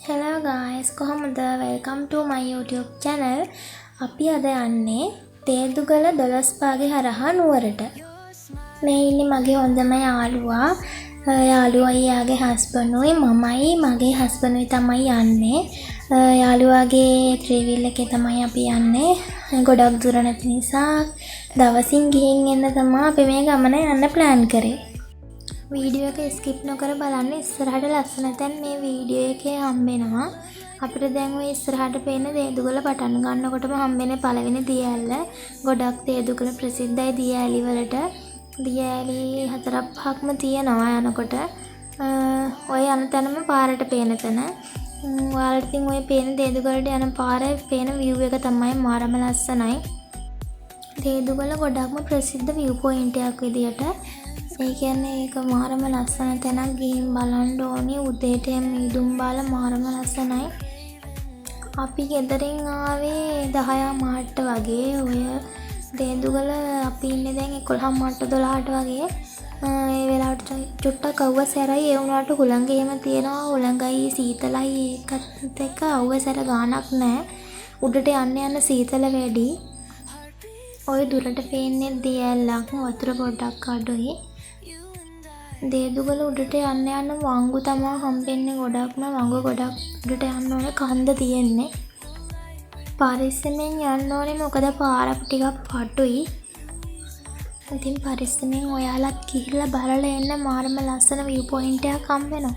Hello guys, කොහොමද? Welcome to my YouTube channel. අපි අද යන්නේ තේදුගල 12 පාගේ හරහා නුවරට. මේ ඉන්නේ මගේ හොඳම යාළුවා. යාළුවා යාගේ හස්බන්ඩ් උයි මමයි මගේ හස්බන්ඩ් උයි තමයි යන්නේ. යාළුවාගේ ත්‍රිවිල් එකේ තමයි අපි යන්නේ. ගොඩක් දුර නැති නිසා දවසින් ගිහින් එන්න තමයි අපි මේ ගමන යන්න plan කරේ. වීඩියෝ එක ස්කිප් නොකර බලන්න. ඉස්සරහට ලස්සන තැන් මේ වීඩියෝ එකේ හම්බෙනවා. අපිට දැන් ඔය ඉස්සරහට පේන තේදුගල පටන් ගන්නකොටම හම්බෙන පළවෙනි දියඇල්ල. ගොඩක් තේදුගල ප්‍රසිද්ධයි දියඇලි වලට. දියඇලි 4-5ක්ම තියෙනවා යනකොට. ඔය යන තැනම පාරට පේන තැන. ඔයාලට ඉතින් ඔය පේන තේදුගලට යන පාරේ පේන view එක තමයි මාරම ලස්සනයි. තේදුගල ගොඩක්ම ප්‍රසිද්ධ view point එකක් විදියට. ඒ කියන්නේ ඒක මාරම ලස්සන තැනක් ගිහින් බලන්න ඕනේ. උදේට මීදුම් බාල මාරම ලස්සනයි. අපි ගෙදරින් ආවේ 10 මාට වගේ. ඔය තේදුගල අපි ඉන්නේ දැන් 11 මාට 12ට වගේ. ඒ වෙලාවට චුට්ටක් අවුව සැරයි. ඒ වුණාට හුළඟ එහෙම තියෙනවා. හුළඟයි සීතලයි ඒකත් එක්ක අවුව සැර ගාණක් නැහැ. උඩට යන්න සීතල වැඩි. ඔය දුරට පේන්නේ දියැලක් වතුර පොඩ්ඩක් අඩුයි. තේදුගල උඩට යන්න වංගු තමයි හම්බෙන්නේ. ගොඩක්ම වංගු ගොඩක් උඩට යන්න ඕනේ. කන්ද තියෙන්නේ. පරිස්සමෙන් යන්න ඕනේ මොකද පාර ටිකක් පටුයි. ඉතින් පරිස්සමෙන් ඔයාලත් ගිහිල්ලා බලලා එන්න. මාරම ලස්සන view point එකක් හම්බෙනවා.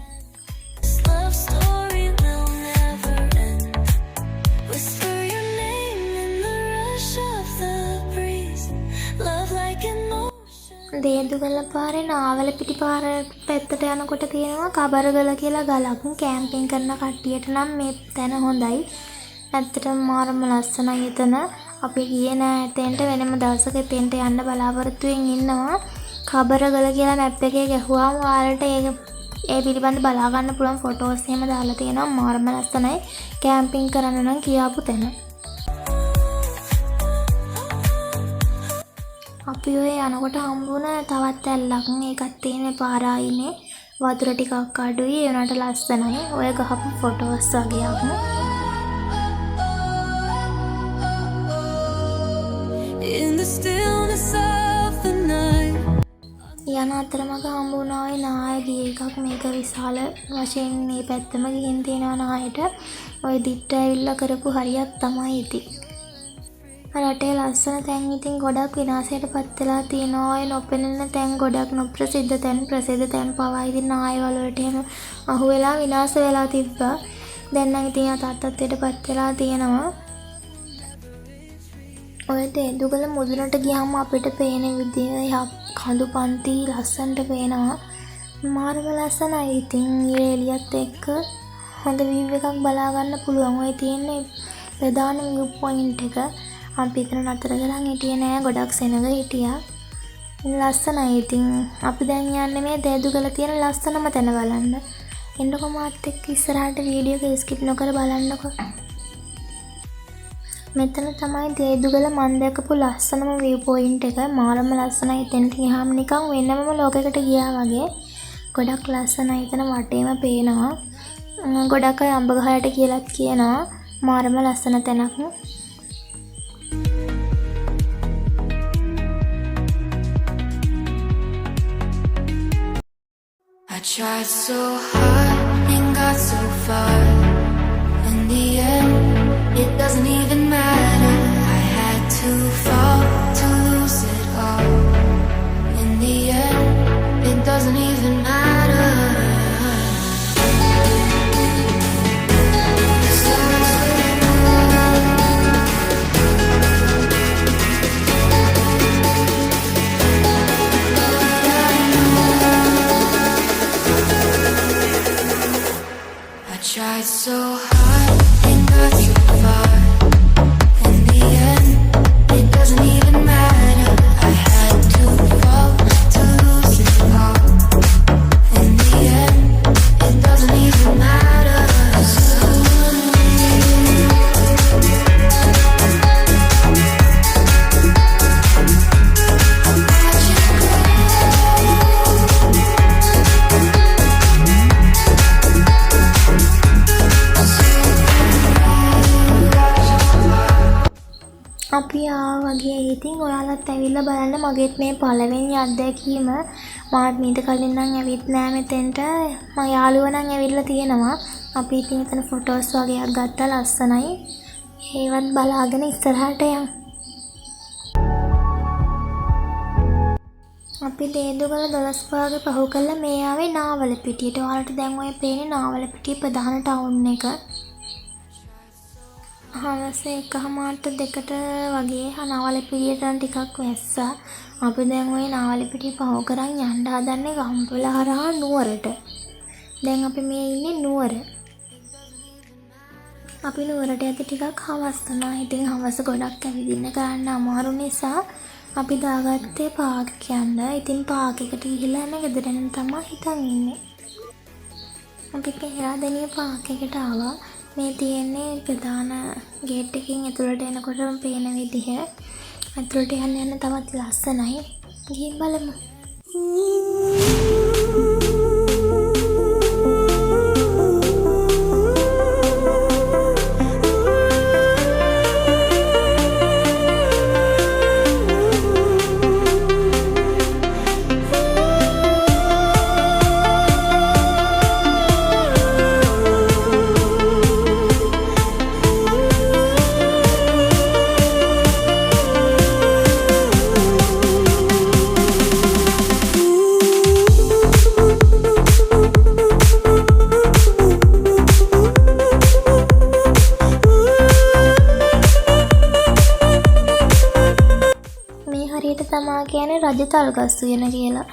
තේදුගල පාරේ නාවලපිටි පාර පැත්තට යනකොට තියෙනවා කබරගල කියලා ගලක්. කැම්පින් කරන කට්ටියට නම් මේ තැන හොඳයි. ඇත්තටම මාරම ලස්සනයි එතන. අපි ගියේ නෑ එතෙන්ට. වෙනම දවසක එතෙන්ට යන්න බලාපොරොත්තු වෙමින් ඉන්නවා. කබරගල කියලා මැප් එකේ ගැහුවාම ඔයාලට ඒ පිළිබඳ බලා ගන්න පුළුවන් ෆොටෝස් එහෙම දාලා තියෙනවා. මාරම ලස්සනයි. කැම්පින් කරන්න නම් කියාපු තැන. අපි ඔය යනකොට හම්බුණ තවත් ඇල්ලක්. ඒකත් තියෙන පාර ආයිනේ වතුර ටිකක් අඩුයි. ඒ උනාට ලස්සනයි. ඔය ගහපු ෆොටෝස් වගේක්. In the stillness of the night. යන අතරමඟ හම්බුණා ඔය නායකී එකක්. මේක විශාල වශයෙන් මේ පැත්තම ගිහින් තියෙනවා නායට. ඔය දිට්ට ඇවිල්ලා කරපු හරියක් තමයි ඉතින්. රටේ ලස්සන තැන් ඉතින් ගොඩක් විනාශයට පත් වෙලා තියෙනවා. ඔය නොපෙනෙන තැන් ගොඩක් නොප්‍රසිද්ධ තැන් ප්‍රසිද්ධ තැන් පවා ඉතින් නායවල වලට එහෙම අහු වෙලා විනාශ වෙලා තිබ්බා. දැන් නම් ඉතින් අතත්ත්වයට පත් වෙලා තියෙනවා. ඔය තේදුගල මුදුනට ගියාම අපිට පේන විදිය කඳු පන්ති ලස්සනට පේනවා. මාරම ලස්සනයි. ඉතින් ඊයේ එළියත් එක්ක හොඳ view එකක් බලා ගන්න පුළුවන්. ඔය තියෙන්නේ ප්‍රධාන view point එක. අපි එතන නතර කරන් හිටියේ නෑ. ගොඩක් සෙනග හිටියා. ලස්සනයි. ඉතින් අපි දැන් යන්නේ මේ තේදුගල තියෙන ලස්සනම තැන බලන්න. එන්නකො මාත් එක්ක ඉස්සරහට වීඩියෝ එක ස්කිප් නොකර බලන්නකො. මෙතන තමයි තේදුගල මන් දැකපු ලස්සනම view point එක. මාරම ලස්සනයි. එතනට ගියාම නිකන් වෙනමම ලෝකයකට ගියා වගේ. ගොඩක් ලස්සනයි. එතන වටේම පේනවා. ගොඩක් අය අඹ ගහයට කියලාත් කියනවා. මාරම ලස්සන තැනක්. I tried so hard and got so far. In the end, it doesn't even matter. I had to fall to lose it all. In the end, it doesn't even matter. Tried so hard and got so far. In the end, it doesn't even matter. I had to fall to lose it all. In the end, it doesn't even matter. I අපි වගේ ඉතින් ඔයාලත් ඇවිල්ලා බලන්න මගේත් මේ පළවෙනි අත්දැකීම මාත් මීට කලින් නම් ඇවිත් නෑ මෙතෙන්ට මම යාළුවා නම් ඇවිල්ලා තියෙනවා අපි ඉතින් එතන ෆොටෝස් වගේක් ගත්තා ලස්සනයි ඒවත් බලාගෙන ඉස්සරහට යමු අපි දේදුගල 12 පාගේ පහු කළා මේ ආවේ නාවලපිටියට ඔයාලට දැන් ඔය පේන්නේ නාවලපිටිය ප්‍රධාන ටවුන් එක හවස 1:00 2ට වගේ නාවලපිටියට ටිකක් වැස්සා. අපි දැන් ওই නාවලපිටිය පහු කරන් යන්න හදන්නේ ගම්පොළ හරහා නුවරට. දැන් අපි මේ ඉන්නේ නුවර. අපි නුවරට යද්දි ටිකක් හවස් තමයි. ඉතින් හවස ගොඩක් ඇවිදින්න කරන්න අමාරු නිසා අපි දාගත්තේ පාක් යන්න. ඉතින් පාක් එකට ගිහිල්ලා යන ගෙදරෙන් තමයි හිතන් ඉන්නේ. අපි පෙරාදෙනිය පාක් එකට ආවා. මේ තියෙන්නේ ප්‍රධාන ගේට් එකකින් ඇතුළට එනකොටම පේන විදිහ. ඇතුළට යන්න තවත් ලස්සනයි. ගිහින් බලමු. තමා කියන්නේ රජතල් ගස් උයන කියලා.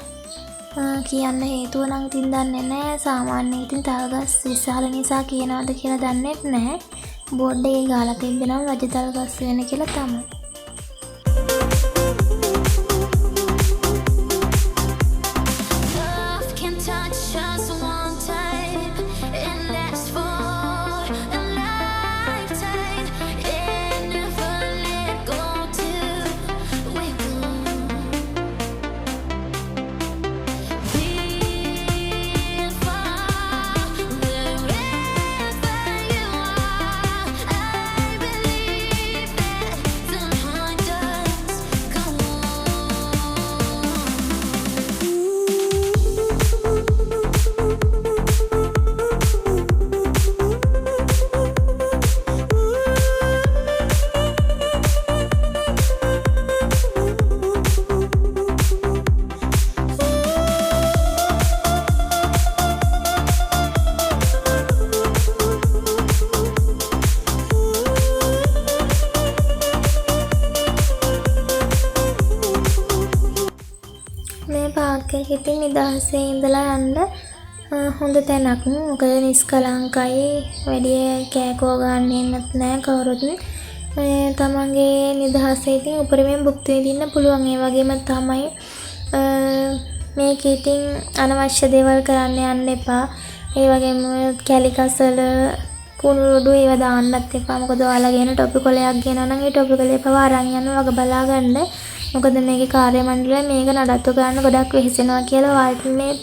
කියන්න හේතුව නම් ඉතින් දන්නේ නැහැ. සාමාන්‍යයෙන් ඉතින් තල් ගස් විශාල නිසා කියනවද කියලා දන්නේත් නැහැ. බෝඩ් එකේ ගාලා තිබෙනවා රජතල් ගස් උයන කියලා තමයි. ඉතින් නිදහසේ ඉඳලා යන්න හොඳ තැනක්. මොකද නිස්කලංකයි වැඩි කෑකෝ ගන්නෙන්නත් නැහැ කවුරුත්. තමන්ගේ නිදහසේ ඉතින් උපරිමයෙන් භුක්ති විඳින්න පුළුවන්. ඒ වගේම තමයි මේක ඉතින් අනවශ්‍ය දේවල් කරන්න යන්න එපා. ඒ වගේම කැලිකසල කුණුරුඩු ඒවා දාන්නත් එපා. මොකද ඔයාලා ගෙන ටොපි කොලයක් ගෙනා නම් ඒ ටොපි කොලේ පවා අරන් යන්න වග බලා ගන්න. මොකද මේකේ කාර්ය මණ්ඩලය මේක නඩත්තු කරන්න ගොඩක් වෙහෙසෙනවා කියලා ඔයාලට මේ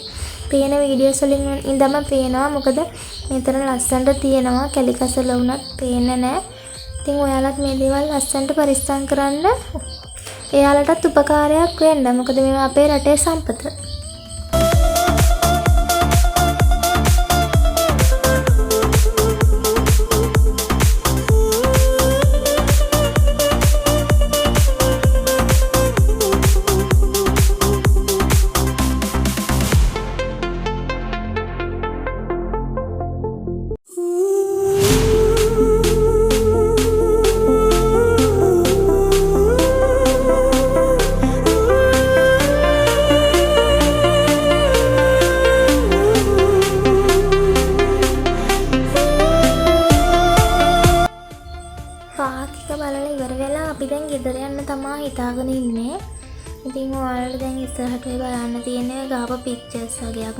පේන වීඩියෝස් වලින් ඉඳම පේනවා. මොකද මෙතන ලස්සනට තියෙනවා කැලිකසල වුණත් පේන්නේ නැහැ. ඉතින් ඔයාලත් මේ දේවල් ලස්සනට පරිස්සම් කරන්න. එයාලටත් උපකාරයක් වෙන්න. මොකද මේවා අපේ රටේ සම්පත. හිතාගෙන ඉන්නේ. ඉතින් ඔයාලට දැන් ඉස්සරහට බලන්න තියෙන්නේ ගාප පික්චර්ස් වගේක්.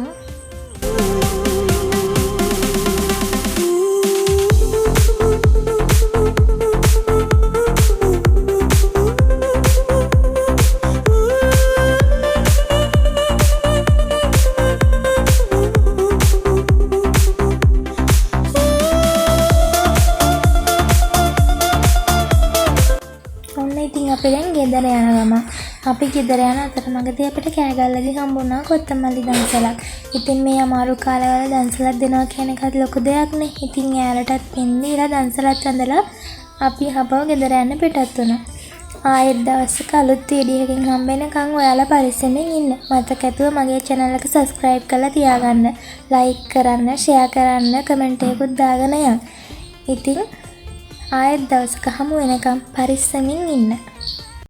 අපි දැන් ගෙදර යන ගමන් අපි ගෙදර යන අතරමඟදී අපිට කෑගල්ලදී හම්බුණා කොත්තමල්ලි දන්සලක්. ඉතින් මේ අමාරු කාලවල දන්සලක් දෙනවා කියන එකත් ලොකු දෙයක් නේ. ඉතින් එයාලටත් පින් දීලා දන්සලත් ඇඳලා අපි හපව ගෙදර යන්න පිටත් වුණා. ආයෙත් දවසක අලුත් වීඩියෝ එකකින් හම්බෙනකන් ඔයාලා පරිස්සමෙන් ඉන්න. මතක ඇතුව මගේ channel එක subscribe කරලා තියාගන්න. like කරන්න, share කරන්න, comment එකකුත් දාගෙන යන්න. ඉතින් ආයෙත් දවසක හමු වෙනකම් පරිස්සමින් ඉන්න.